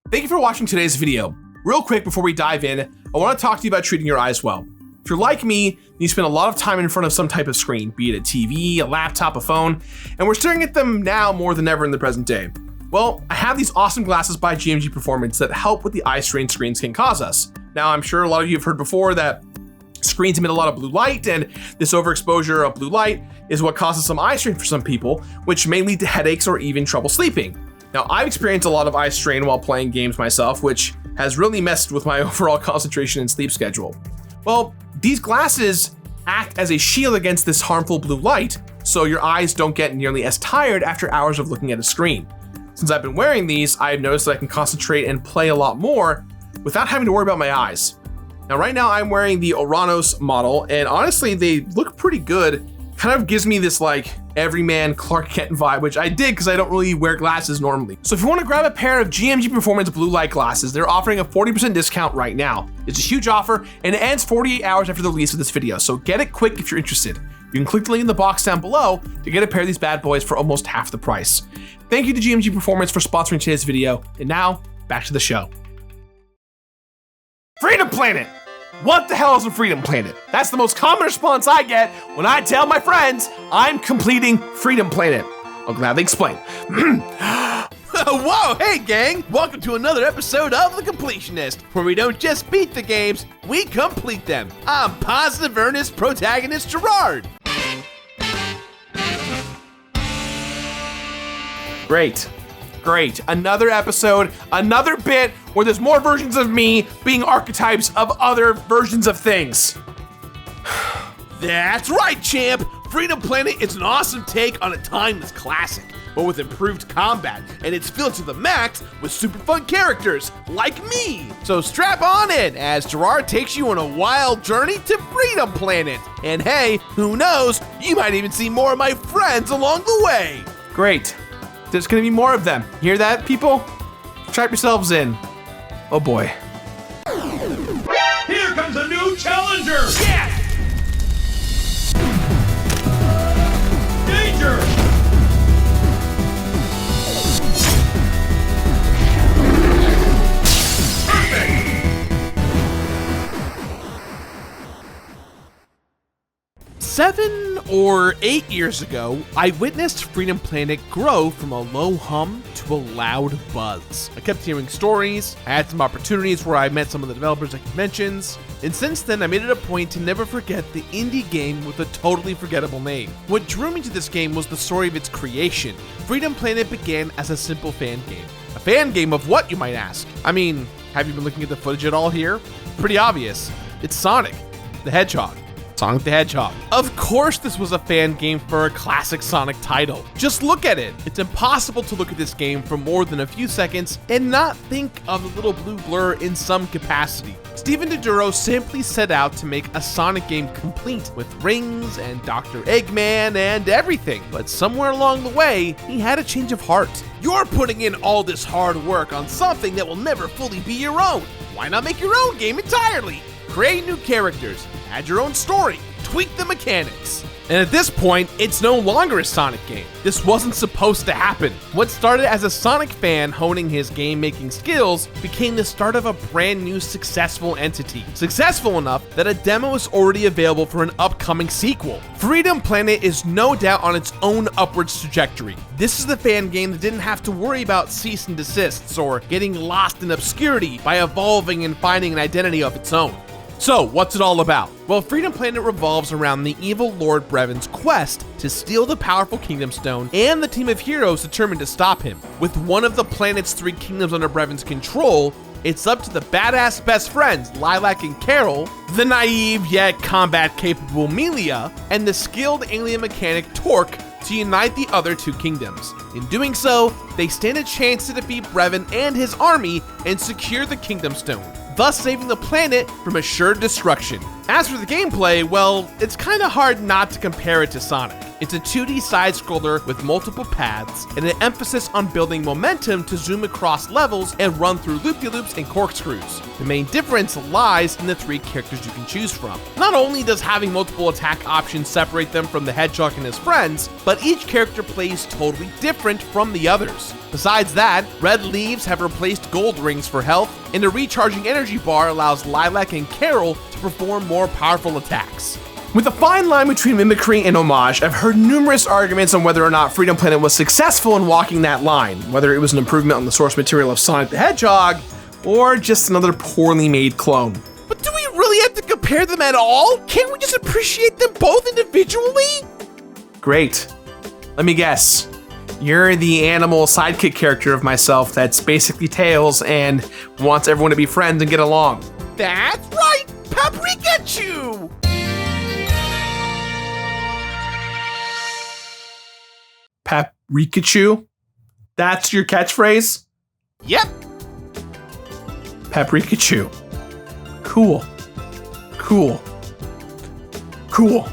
Thank you for watching today's video. Real quick before we dive in, I want to talk to you about treating your eyes well. If you're like me, you spend a lot of time in front of some type of screen, be it a TV, a laptop, a phone, and we're staring at them now more than ever in the present day. Well, I have these awesome glasses by GMG Performance that help with the eye strain screens can cause us. Now, I'm sure a lot of you have heard before that screens emit a lot of blue light, and this overexposure of blue light is what causes some eye strain for some people, which may lead to headaches or even trouble sleeping. Now, I've experienced a lot of eye strain while playing games myself, which has really messed with my overall concentration and sleep schedule. Well, these glasses act as a shield against this harmful blue light, so your eyes don't get nearly as tired after hours of looking at a screen. Since I've been wearing these, I've noticed that I can concentrate and play a lot more without having to worry about my eyes. Now, right now I'm wearing the Oranos model, and honestly, they look pretty good. Kind of gives me this like everyman Clark Kent vibe, which I dig because I don't really wear glasses normally. So if you want to grab a pair of GMG Performance blue light glasses, they're offering a 40% discount right now. It's a huge offer and it ends 48 hours after the release of this video, so get it quick if you're interested. You can click the link in the box down below to get a pair of these bad boys for almost half the price. Thank you to GMG Performance for sponsoring today's video, and now back to the show. Freedom Planet! What the hell is a Freedom Planet? That's the most common response I get when I tell my friends I'm completing Freedom Planet. I'll gladly explain. Whoa, hey gang! Welcome to another episode of The Completionist, where we don't just beat the games, we complete them. I'm positive earnest protagonist Jirard. Great. Another episode, another bit where there's more versions of me being archetypes of other versions of things. That's right, champ! Freedom Planet is an awesome take on a timeless classic, but with improved combat, and it's filled to the max with super fun characters like me. So strap on in as Jirard takes you on a wild journey to Freedom Planet. And hey, who knows, you might even see more of my friends along the way. Great. There's gonna be more of them. Hear that, people? Strap yourselves in. Oh boy. Here comes a new challenger! Yeah! Danger! Perfect! 7 or 8 years ago, I witnessed Freedom Planet grow from a low hum to a loud buzz. I kept hearing stories, I had some opportunities where I met some of the developers like conventions, and since then I made it a point to never forget the indie game with a totally forgettable name. What drew me to this game was the story of its creation. Freedom Planet began as a simple fan game. A fan game of what, you might ask? I mean, have you been looking at the footage at all here? Pretty obvious. It's Sonic the Hedgehog. Sonic the Hedgehog. Of course this was a fan game for a classic Sonic title. Just look at it. It's impossible to look at this game for more than a few seconds and not think of the little blue blur in some capacity. Sabrina Diduro simply set out to make a Sonic game complete with rings and Dr. Eggman and everything. But somewhere along the way, he had a change of heart. You're putting in all this hard work on something that will never fully be your own. Why not make your own game entirely? Create new characters, add your own story, tweak the mechanics. And at this point, it's no longer a Sonic game. This wasn't supposed to happen. What started as a Sonic fan honing his game-making skills became the start of a brand new successful entity. Successful enough that a demo is already available for an upcoming sequel. Freedom Planet is no doubt on its own upwards trajectory. This is the fan game that didn't have to worry about cease and desists or getting lost in obscurity by evolving and finding an identity of its own. So, what's it all about? Well, Freedom Planet revolves around the evil Lord Brevin's quest to steal the powerful Kingdom Stone and the team of heroes determined to stop him. With one of the planet's 3 kingdoms under Brevin's control, it's up to the badass best friends, Lilac and Carol, the naive yet combat-capable Melia, and the skilled alien mechanic Torque to unite the other 2 kingdoms. In doing so, they stand a chance to defeat Brevin and his army and secure the Kingdom Stone, thus saving the planet from assured destruction. As for the gameplay, well, it's kinda hard not to compare it to Sonic. It's a 2D side-scroller with multiple paths and an emphasis on building momentum to zoom across levels and run through loop-de-loops and corkscrews. The main difference lies in the 3 characters you can choose from. Not only does having multiple attack options separate them from the Hedgehog and his friends, but each character plays totally different from the others. Besides that, red leaves have replaced gold rings for health, and a recharging energy bar allows Lilac and Carol to perform more powerful attacks. With a fine line between mimicry and homage, I've heard numerous arguments on whether or not Freedom Planet was successful in walking that line, whether it was an improvement on the source material of Sonic the Hedgehog, or just another poorly made clone. But do we really have to compare them at all? Can't we just appreciate them both individually? Great. Let me guess. You're the animal sidekick character of myself that's basically Tails and wants everyone to be friends and get along. That's right! Paprikachu! Paprikachu? That's your catchphrase? Yep. Paprikachu. Cool. Cool. Cool.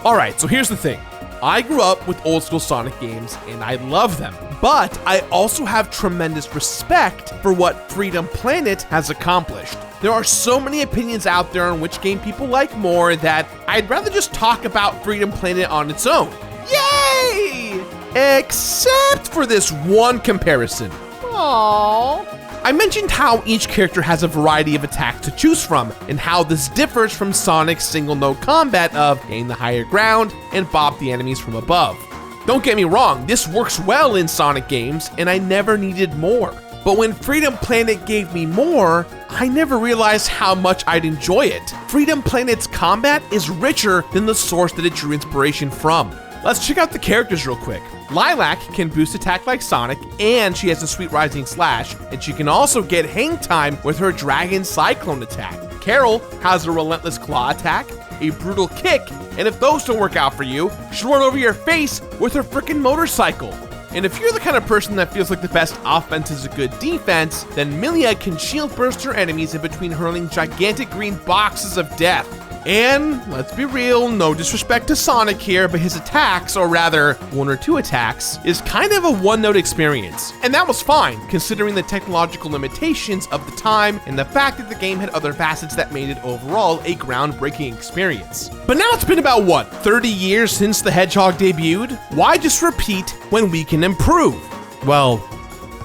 Alright, so here's the thing. I grew up with old school Sonic games and I love them, but I also have tremendous respect for what Freedom Planet has accomplished. There are so many opinions out there on which game people like more that I'd rather just talk about Freedom Planet on its own. Yay! Except for this one comparison. Aww. I mentioned how each character has a variety of attacks to choose from, and how this differs from Sonic's single-note combat of gain the higher ground and bop the enemies from above. Don't get me wrong, this works well in Sonic games, and I never needed more. But when Freedom Planet gave me more, I never realized how much I'd enjoy it. Freedom Planet's combat is richer than the source that it drew inspiration from. Let's check out the characters real quick. Lilac can boost attack like Sonic, and she has a sweet rising slash, and she can also get hang time with her Dragon Cyclone attack. Carol has a relentless claw attack, a brutal kick, and if those don't work out for you, she'll run over your face with her frickin' motorcycle. And if you're the kind of person that feels like the best offense is a good defense, then Milia can shield burst her enemies in between hurling gigantic green boxes of death. And let's be real, no disrespect to Sonic here, but his attacks, or rather, 1 or 2 attacks, is kind of a one-note experience. And that was fine, considering the technological limitations of the time and the fact that the game had other facets that made it overall a groundbreaking experience. But now it's been about, 30 years since the Hedgehog debuted? Why just repeat when we can improve? Well,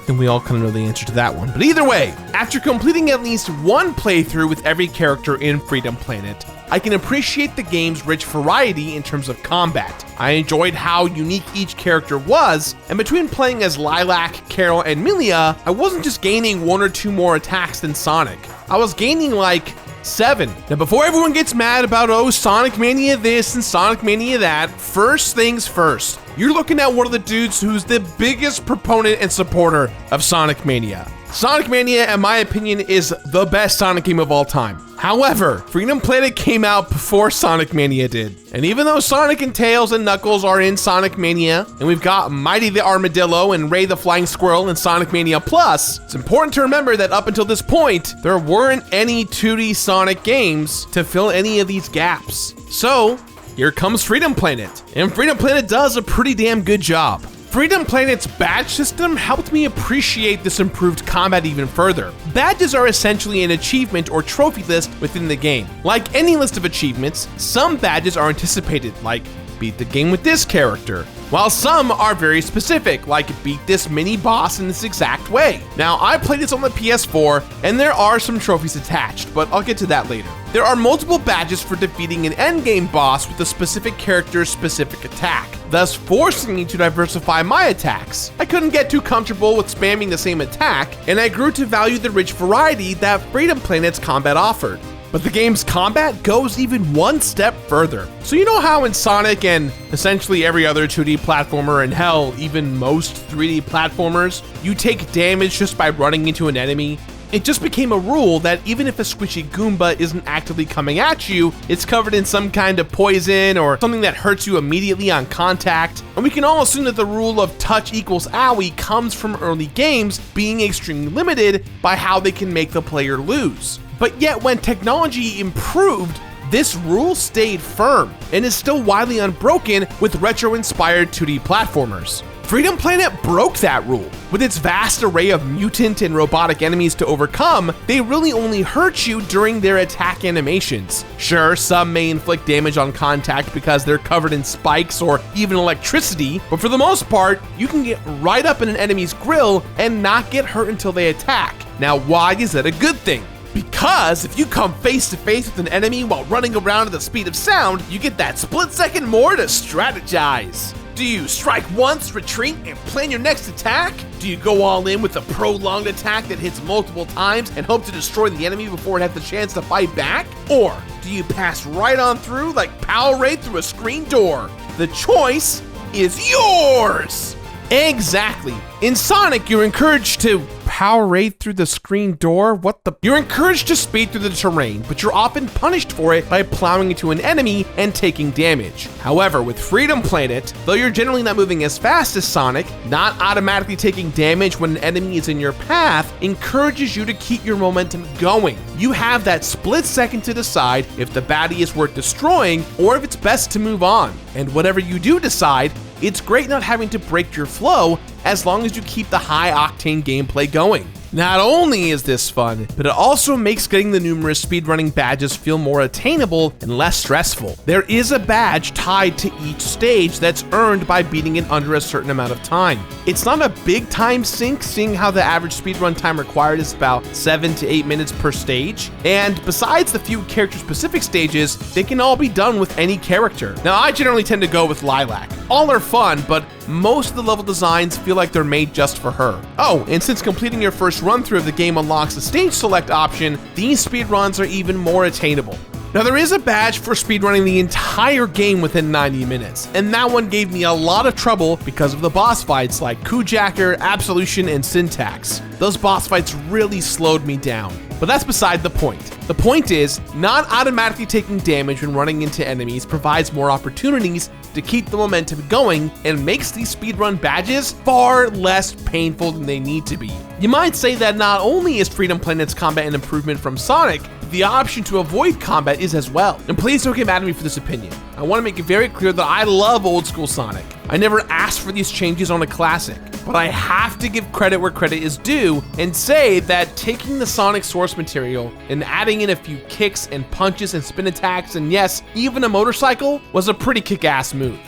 then we all kind of know the answer to that one. But either way, after completing at least one playthrough with every character in Freedom Planet, I can appreciate the game's rich variety in terms of combat. I enjoyed how unique each character was, and between playing as Lilac, Carol, and Milia, I wasn't just gaining 1 or 2 more attacks than Sonic. I was gaining like 7. Now before everyone gets mad about, oh, Sonic Mania this and Sonic Mania that, first things first. You're looking at one of the dudes who's the biggest proponent and supporter of Sonic Mania. Sonic Mania, in my opinion, is the best Sonic game of all time. However, Freedom Planet came out before Sonic Mania did. And even though Sonic and Tails and Knuckles are in Sonic Mania, and we've got Mighty the Armadillo and Ray the Flying Squirrel in Sonic Mania Plus, it's important to remember that up until this point, there weren't any 2D Sonic games to fill any of these gaps. So, here comes Freedom Planet. And Freedom Planet does a pretty damn good job. Freedom Planet's badge system helped me appreciate this improved combat even further. Badges are essentially an achievement or trophy list within the game. Like any list of achievements, some badges are anticipated, like beat the game with this character, while some are very specific, like beat this mini boss in this exact way. Now, I played this on the PS4, and there are some trophies attached, but I'll get to that later. There are multiple badges for defeating an endgame boss with a specific character's specific attack, thus forcing me to diversify my attacks. I couldn't get too comfortable with spamming the same attack, and I grew to value the rich variety that Freedom Planet's combat offered. But the game's combat goes even one step further. So you know how in Sonic and essentially every other 2D platformer, and hell, even most 3D platformers, you take damage just by running into an enemy? It just became a rule that even if a squishy Goomba isn't actively coming at you, it's covered in some kind of poison or something that hurts you immediately on contact. And we can all assume that the rule of touch equals owie comes from early games being extremely limited by how they can make the player lose. But yet when technology improved, this rule stayed firm and is still widely unbroken with retro-inspired 2D platformers. Freedom Planet broke that rule. With its vast array of mutant and robotic enemies to overcome, they really only hurt you during their attack animations. Sure, some may inflict damage on contact because they're covered in spikes or even electricity, but for the most part, you can get right up in an enemy's grill and not get hurt until they attack. Now, why is that a good thing? Because if you come face to face with an enemy while running around at the speed of sound, you get that split second more to strategize. Do you strike once, retreat, and plan your next attack? Do you go all in with a prolonged attack that hits multiple times and hope to destroy the enemy before it has the chance to fight back? Or do you pass right on through like Power Raid through a screen door? The choice is yours! Exactly. In Sonic, you're encouraged to power raid through the screen door? You're encouraged to speed through the terrain, but you're often punished for it by plowing into an enemy and taking damage. However, with Freedom Planet, though you're generally not moving as fast as Sonic, not automatically taking damage when an enemy is in your path encourages you to keep your momentum going. You have that split second to decide if the baddie is worth destroying or if it's best to move on. And whatever you do decide, it's great not having to break your flow as long as you keep the high-octane gameplay going. Not only is this fun, but it also makes getting the numerous speedrunning badges feel more attainable and less stressful. There is a badge tied to each stage that's earned by beating it under a certain amount of time. It's not a big time sink, seeing how the average speedrun time required is about 7 to 8 minutes per stage, and besides the few character-specific stages, they can all be done with any character. Now, I generally tend to go with Lilac. All are fun, but most of the level designs feel like they're made just for her. Oh, and since completing your first run-through of the game unlocks the stage select option, these speedruns are even more attainable. Now, there is a badge for speedrunning the entire game within 90 minutes, and that one gave me a lot of trouble because of the boss fights like Kujacker, Absolution, and Syntax. Those boss fights really slowed me down, but that's beside the point. The point is, not automatically taking damage when running into enemies provides more opportunities to keep the momentum going and makes these speedrun badges far less painful than they need to be. You might say that not only is Freedom Planet's combat an improvement from Sonic, the option to avoid combat is as well. And please don't get mad at me for this opinion. I want to make it very clear that I love old school Sonic. I never asked for these changes on a classic, but I have to give credit where credit is due and say that taking the Sonic source material and adding in a few kicks and punches and spin attacks and yes, even a motorcycle was a pretty kick-ass move.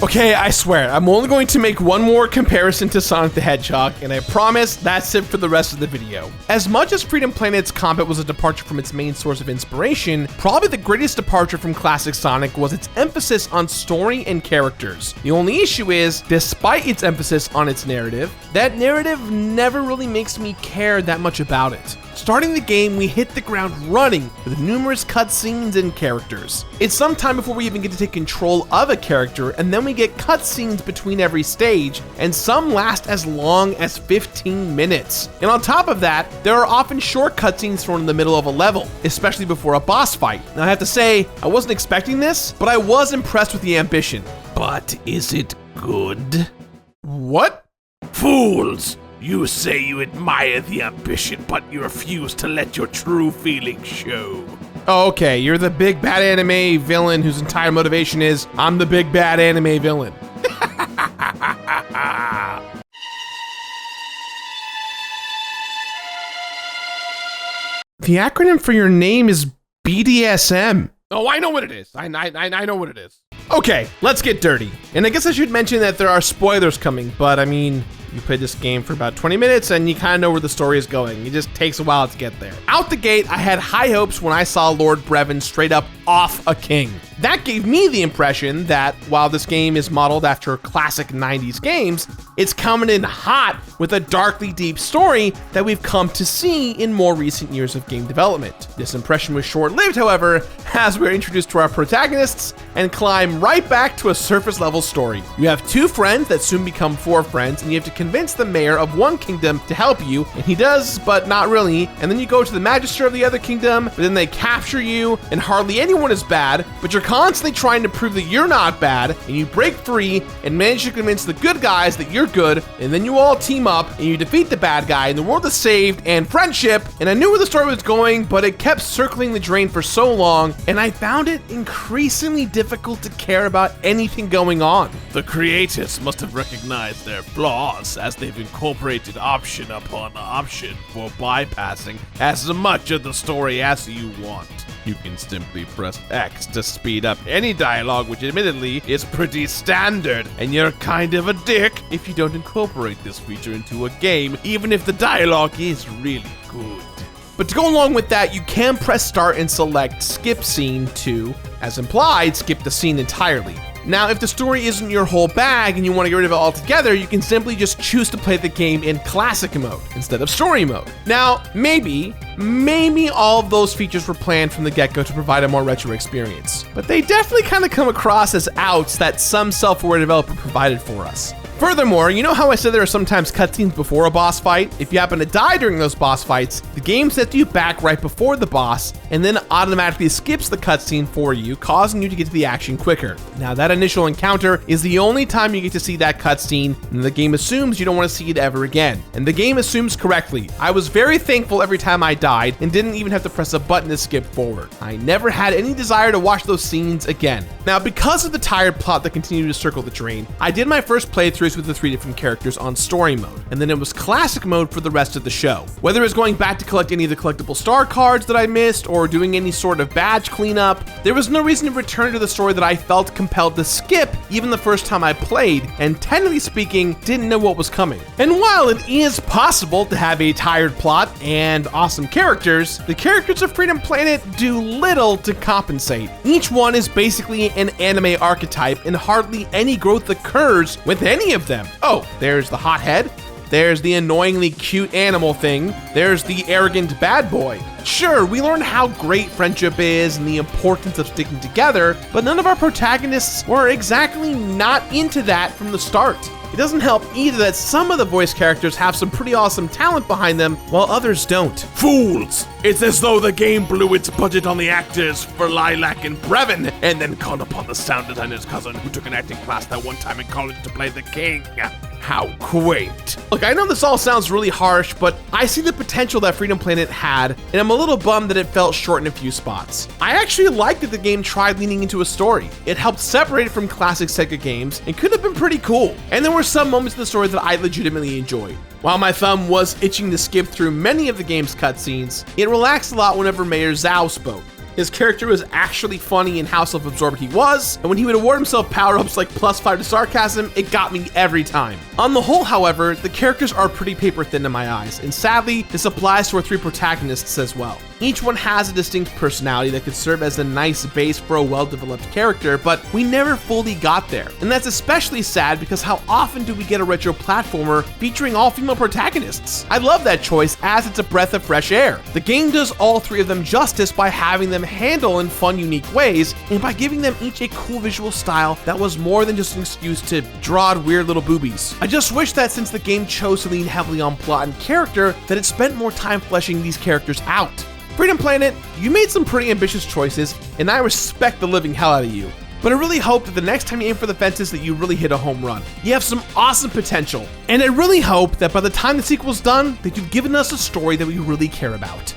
Okay, I swear, I'm only going to make one more comparison to Sonic the Hedgehog, and I promise that's it for the rest of the video. As much as Freedom Planet's combat was a departure from its main source of inspiration, probably the greatest departure from classic Sonic was its emphasis on story and characters. The only issue is, despite its emphasis on its narrative, that narrative never really makes me care that much about it. Starting the game, we hit the ground running with numerous cutscenes and characters. It's some time before we even get to take control of a character, and then we get cutscenes between every stage, and some last as long as 15 minutes. And on top of that, there are often short cutscenes thrown in the middle of a level, especially before a boss fight. Now, I have to say, I wasn't expecting this, but I was impressed with the ambition. But is it good? What? Fools! You say you admire the ambition, but you refuse to let your true feelings show. Oh, okay, you're the big bad anime villain whose entire motivation is, I'm the big bad anime villain. The acronym for your name is BDSM. Oh, I know what it is. I know what it is. Okay, let's get dirty. And I guess I should mention that there are spoilers coming, but I mean, you played this game for about 20 minutes and you kind of know where the story is going. It just takes a while to get there. Out the gate, I had high hopes when I saw Lord Brevin straight up off a king. That gave me the impression that while this game is modeled after classic 90s games, it's coming in hot with a darkly deep story that we've come to see in more recent years of game development. This impression was short-lived, however, as we're introduced to our protagonists and climb right back to a surface level story. You have 2 friends that soon become 4 friends, and you have to convince the mayor of one kingdom to help you, and he does, but not really. And then you go to the magister of the other kingdom, but then they capture you, and hardly anyone is bad, but you're constantly trying to prove that you're not bad, and you break free and manage to convince the good guys that you're good, and then you all team up and you defeat the bad guy, and the world is saved, and friendship. And I knew where the story was going, but it kept circling the drain for so long, and I found it increasingly difficult to care about anything going on. The creators must have recognized their flaws as they've incorporated option upon option for bypassing as much of the story as you want. You can simply press X to speed up any dialogue, which admittedly is pretty standard, and you're kind of a dick if you don't incorporate this feature into a game, even if the dialogue is really good. But to go along with that, you can press start and select skip scene to, as implied, skip the scene entirely. Now, if the story isn't your whole bag and you want to get rid of it altogether, you can simply just choose to play the game in classic mode instead of story mode. Now, maybe all of those features were planned from the get-go to provide a more retro experience, but they definitely kind of come across as outs that some self-aware developer provided for us. Furthermore, you know how I said there are sometimes cutscenes before a boss fight? If you happen to die during those boss fights, the game sets you back right before the boss and then automatically skips the cutscene for you, causing you to get to the action quicker. Now, that initial encounter is the only time you get to see that cutscene, and the game assumes you don't want to see it ever again. And the game assumes correctly. I was very thankful every time I died and didn't even have to press a button to skip forward. I never had any desire to watch those scenes again. Now, because of the tired plot that continued to circle the drain, I did my first playthrough with the 3 different characters on story mode, and then it was classic mode for the rest of the show. Whether it was going back to collect any of the collectible star cards that I missed or doing any sort of badge cleanup, there was no reason to return to the story that I felt compelled to skip even the first time I played, and technically speaking, didn't know what was coming. And while it is possible to have a tired plot and awesome characters, the characters of Freedom Planet do little to compensate. Each one is basically an anime archetype, and hardly any growth occurs with any of them. Oh, there's the hothead, there's the annoyingly cute animal thing, there's the arrogant bad boy. Sure, we learn how great friendship is and the importance of sticking together, but none of our protagonists were exactly not into that from the start. It doesn't help either that some of the voice characters have some pretty awesome talent behind them, while others don't. Fools! It's as though the game blew its budget on the actors for Lilac and Brevin, and then called upon the sound designer's cousin who took an acting class that one time in college to play the king. How quaint. Look, I know this all sounds really harsh, but I see the potential that Freedom Planet had, and I'm a little bummed that it fell short in a few spots. I actually liked that the game tried leaning into a story. It helped separate it from classic Sega games and could have been pretty cool. And there were some moments in the story that I legitimately enjoyed. While my thumb was itching to skip through many of the game's cutscenes, it relaxed a lot whenever Mayor Zhao spoke. His character was actually funny in how self-absorbed he was, and when he would award himself power-ups like +5 to sarcasm, it got me every time. On the whole, however, the characters are pretty paper thin in my eyes, and sadly, this applies to our 3 protagonists as well. Each one has a distinct personality that could serve as a nice base for a well-developed character, but we never fully got there. And that's especially sad because how often do we get a retro platformer featuring all female protagonists? I love that choice as it's a breath of fresh air. The game does all 3 of them justice by having them handle in fun, unique ways, and by giving them each a cool visual style that was more than just an excuse to draw weird little boobies. I just wish that since the game chose to lean heavily on plot and character, that it spent more time fleshing these characters out. Freedom Planet, you made some pretty ambitious choices, and I respect the living hell out of you. But I really hope that the next time you aim for the fences that you really hit a home run. You have some awesome potential, and I really hope that by the time the sequel's done, that you've given us a story that we really care about.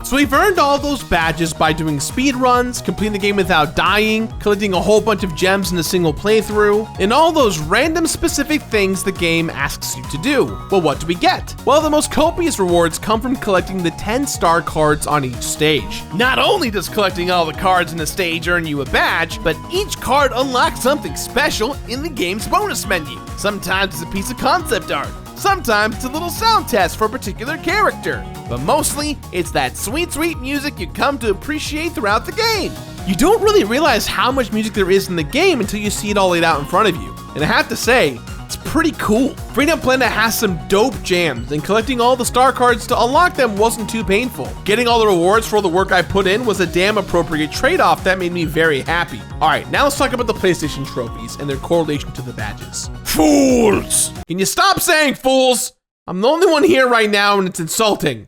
So we've earned all those badges by doing speed runs, completing the game without dying, collecting a whole bunch of gems in a single playthrough, and all those random specific things the game asks you to do. Well, what do we get? Well, the most copious rewards come from collecting the 10 star cards on each stage. Not only does collecting all the cards in a stage earn you a badge, but each card unlocks something special in the game's bonus menu. Sometimes it's a piece of concept art. Sometimes it's a little sound test for a particular character, but mostly it's that sweet, sweet music you come to appreciate throughout the game. You don't really realize how much music there is in the game until you see it all laid out in front of you. And I have to say, it's pretty cool. Freedom Planet has some dope jams, and collecting all the star cards to unlock them wasn't too painful. Getting all the rewards for all the work I put in was a damn appropriate trade-off that made me very happy. Alright, now let's talk about the PlayStation trophies and their correlation to the badges. Fools! Can you stop saying fools? I'm the only one here right now and it's insulting.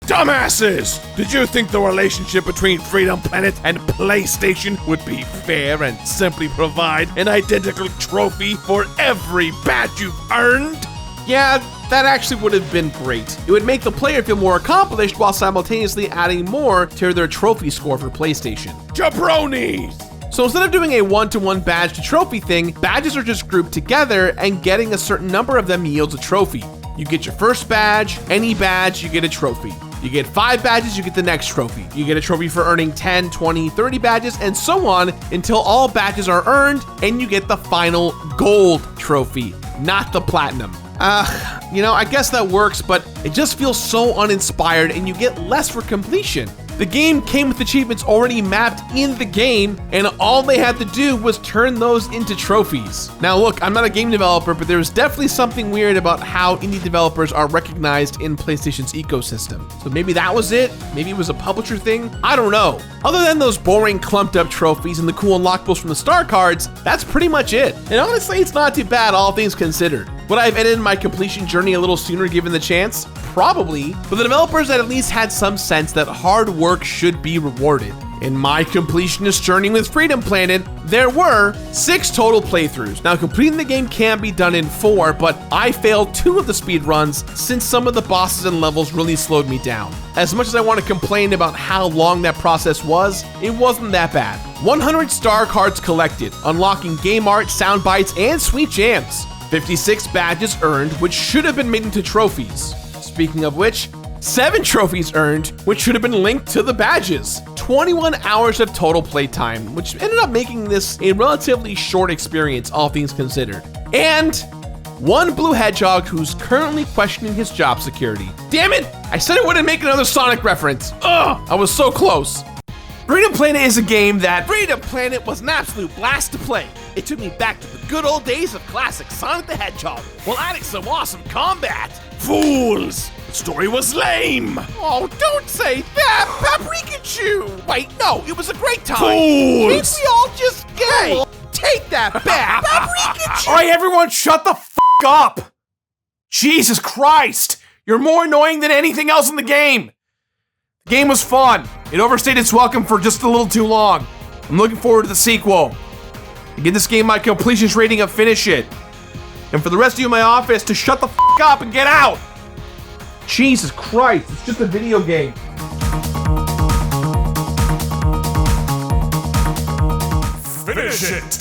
Dumbasses! Did you think the relationship between Freedom Planet and PlayStation would be fair and simply provide an identical trophy for every badge you've earned? Yeah, that actually would have been great. It would make the player feel more accomplished while simultaneously adding more to their trophy score for PlayStation. Jabronis! So instead of doing a one-to-one badge to trophy thing, badges are just grouped together and getting a certain number of them yields a trophy. You get your first badge, any badge, you get a trophy. You get 5 badges, you get the next trophy. You get a trophy for earning 10, 20, 30 badges, and so on until all badges are earned and you get the final gold trophy, not the platinum. I guess that works, but it just feels so uninspired and you get less for completion. The game came with achievements already mapped in the game, and all they had to do was turn those into trophies. Now look, I'm not a game developer, but there's definitely something weird about how indie developers are recognized in PlayStation's ecosystem. So maybe that was it? Maybe it was a publisher thing? I don't know. Other than those boring clumped up trophies and the cool unlockables from the star cards, that's pretty much it. And honestly, it's not too bad, all things considered. Would I have ended my completion journey a little sooner given the chance? Probably, but the developers at least had some sense that hard work should be rewarded. In my completionist journey with Freedom Planet, there were 6 total playthroughs. Now, completing the game can be done in 4, but I failed 2 of the speed runs since some of the bosses and levels really slowed me down. As much as I want to complain about how long that process was, it wasn't that bad. 100 star cards collected, unlocking game art, sound bites, and sweet jams. 56 badges earned, which should have been made into trophies. Speaking of which, 7 trophies earned, which should have been linked to the badges. 21 hours of total playtime, which ended up making this a relatively short experience, all things considered. And 1 blue hedgehog who's currently questioning his job security. Damn it! I said I wouldn't make another Sonic reference. Ugh, I was so close. Freedom Planet is a game that Freedom Planet was an absolute blast to play. It took me back to the good old days of classic Sonic the Hedgehog, while adding some awesome combat. Fools! The story was lame! Oh, don't say that, Paprikachu! Wait, no, it was a great time. Fools! Can't we all just gay? Take that back, Paprikachu! All right, everyone, shut the f up! Jesus Christ! You're more annoying than anything else in the game! The game was fun. It overstayed its welcome for just a little too long. I'm looking forward to the sequel. To give this game my completionist rating of finish it. And for the rest of you in my office to shut the f up and get out! Jesus Christ, it's just a video game. Finish it!